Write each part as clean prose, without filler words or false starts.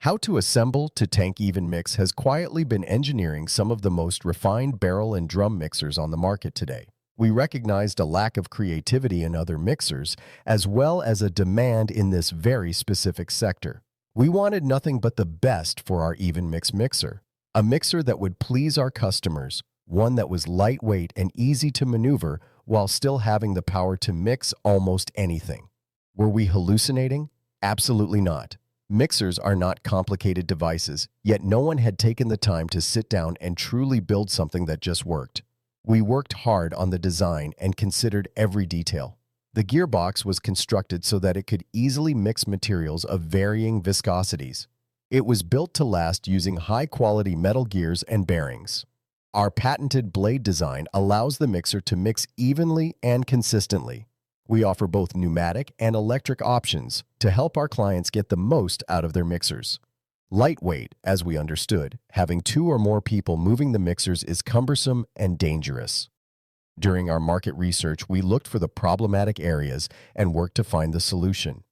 How to assemble to Tank EvenMix has quietly been engineering some of the most refined barrel and drum mixers on the market today. We recognized a lack of creativity in other mixers, as well as a demand in this very specific sector. We wanted nothing but the best for our EvenMix mixer, a mixer that would please our customers, one that was lightweight and easy to maneuver while still having the power to mix almost anything. Were we hallucinating? Absolutely not. Mixers are not complicated devices, yet no one had taken the time to sit down and truly build something that just worked. We worked hard on the design and considered every detail. The gearbox was constructed so that it could easily mix materials of varying viscosities. It was built to last using high-quality metal gears and bearings. Our patented blade design allows the mixer to mix evenly and consistently. We offer both pneumatic and electric options to help our clients get the most out of their mixers. Lightweight, as we understood, having 2 or more people moving the mixers is cumbersome and dangerous. During our market research, we looked for the problematic areas and worked to find the solution.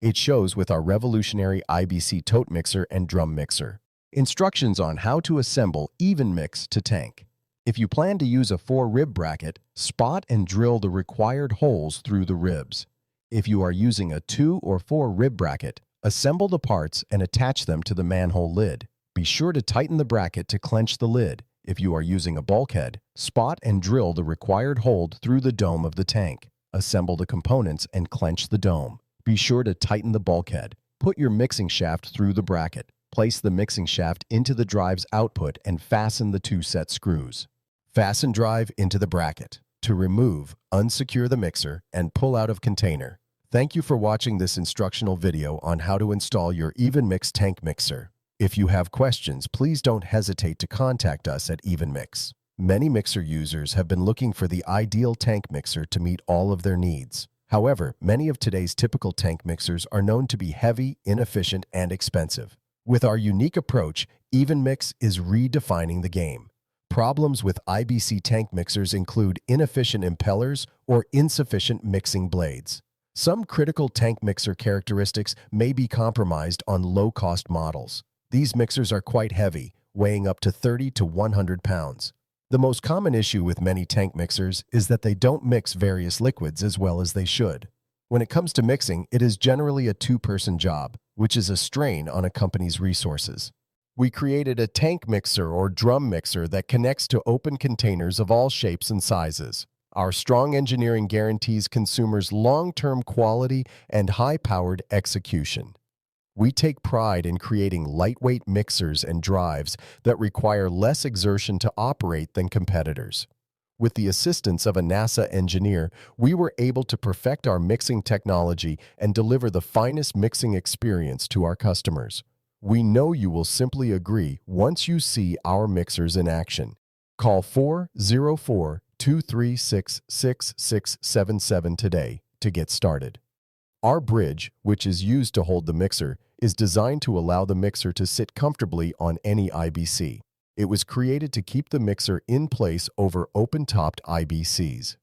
It shows with our revolutionary IBC tote mixer and drum mixer. Instructions on how to assemble EvenMix to Tank. If you plan to use a 4-rib bracket, spot and drill the required holes through the ribs. If you are using a 2 or 4-rib bracket, assemble the parts and attach them to the manhole lid. Be sure to tighten the bracket to clench the lid. If you are using a bulkhead, spot and drill the required hole through the dome of the tank. Assemble the components and clench the dome. Be sure to tighten the bulkhead. Put your mixing shaft through the bracket. Place the mixing shaft into the drive's output and fasten the 2 set screws. Fasten drive into the bracket. To remove, unsecure the mixer and pull out of container. Thank you for watching this instructional video on how to install your EvenMix tank mixer. If you have questions, please don't hesitate to contact us at EvenMix. Many mixer users have been looking for the ideal tank mixer to meet all of their needs. However, many of today's typical tank mixers are known to be heavy, inefficient, and expensive. With our unique approach, EvenMix is redefining the game. Problems with IBC tank mixers include inefficient impellers or insufficient mixing blades. Some critical tank mixer characteristics may be compromised on low-cost models. These mixers are quite heavy, weighing up to 30 to 100 pounds. The most common issue with many tank mixers is that they don't mix various liquids as well as they should. When it comes to mixing, it is generally a 2-person job, which is a strain on a company's resources. We created a tank mixer or drum mixer that connects to open containers of all shapes and sizes. Our strong engineering guarantees consumers long-term quality and high-powered execution. We take pride in creating lightweight mixers and drives that require less exertion to operate than competitors. With the assistance of a NASA engineer, we were able to perfect our mixing technology and deliver the finest mixing experience to our customers. We know you will simply agree once you see our mixers in action. Call 404-236-6677 today to get started. Our bridge, which is used to hold the mixer, is designed to allow the mixer to sit comfortably on any IBC. It was created to keep the mixer in place over open-topped IBCs.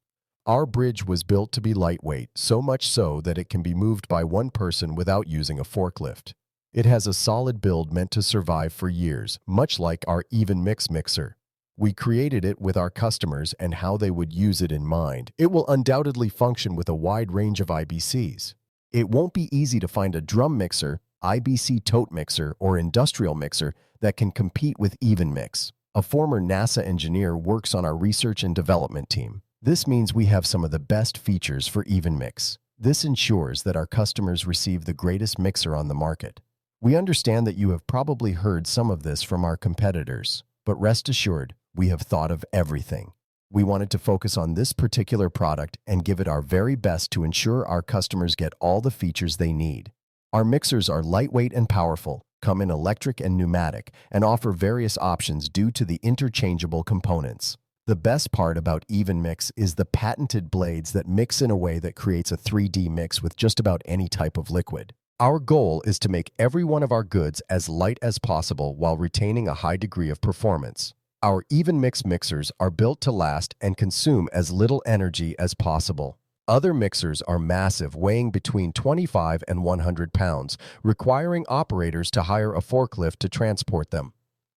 Our bridge was built to be lightweight, so much so that it can be moved by one person without using a forklift. It has a solid build meant to survive for years, much like our EvenMix mixer. We created it with our customers and how they would use it in mind. It will undoubtedly function with a wide range of IBCs. It won't be easy to find a drum mixer, IBC tote mixer, or industrial mixer that can compete with EvenMix. A former NASA engineer works on our research and development team. This means we have some of the best features for EvenMix. This ensures that our customers receive the greatest mixer on the market. We understand that you have probably heard some of this from our competitors, but rest assured, we have thought of everything. We wanted to focus on this particular product and give it our very best to ensure our customers get all the features they need. Our mixers are lightweight and powerful, come in electric and pneumatic, and offer various options due to the interchangeable components. The best part about EvenMix is the patented blades that mix in a way that creates a 3D mix with just about any type of liquid. Our goal is to make every one of our goods as light as possible while retaining a high degree of performance. Our EvenMix mixers are built to last and consume as little energy as possible. Other mixers are massive, weighing between 25 and 100 pounds, requiring operators to hire a forklift to transport them.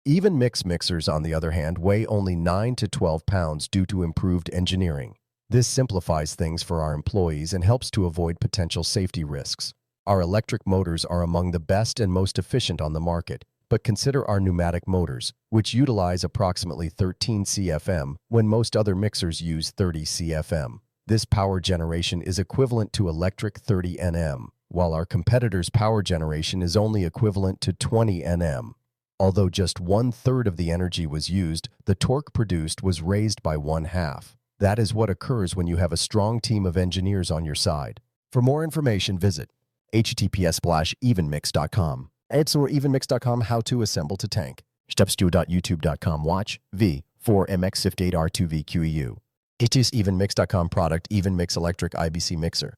EvenMix mixers, on the other hand, weigh only 9 to 12 pounds due to improved engineering. This simplifies things for our employees and helps to avoid potential safety risks. Our electric motors are among the best and most efficient on the market, but consider our pneumatic motors, which utilize approximately 13 CFM when most other mixers use 30 CFM. This power generation is equivalent to electric 30 Nm, while our competitors' power generation is only equivalent to 20 Nm. Although just 1/3 of the energy was used, the torque produced was raised by 1/2. That is what occurs when you have a strong team of engineers on your side. For more information, visit https://evenmix.com. It's or evenmix.com how to assemble to tank. Stepstu.youtube.com. Watch V4MX58R2VQEU. It is evenmix.com product EvenMix electric IBC mixer.